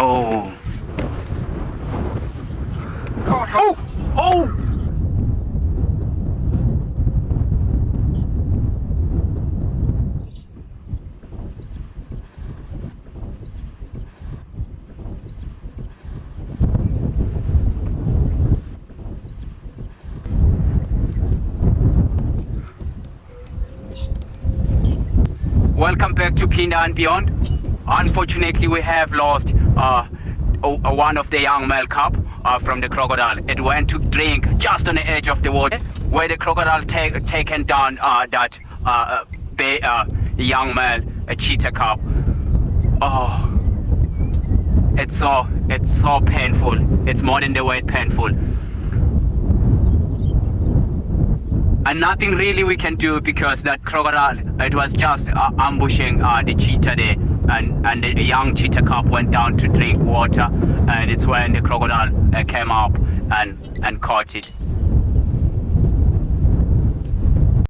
Oh. God, Oh! Oh! Welcome back to Pinda and Beyond. Unfortunately, we have lost one of the young male cub from the crocodile. It went to drink just on the edge of the water, where the crocodile taken down that young male, a cheetah cub. Oh, it's so painful. It's more than the word painful. And nothing really we can do because that crocodile, it was just ambushing the cheetah there, and the young cheetah cub went down to drink water, and it's when the crocodile came up and caught it.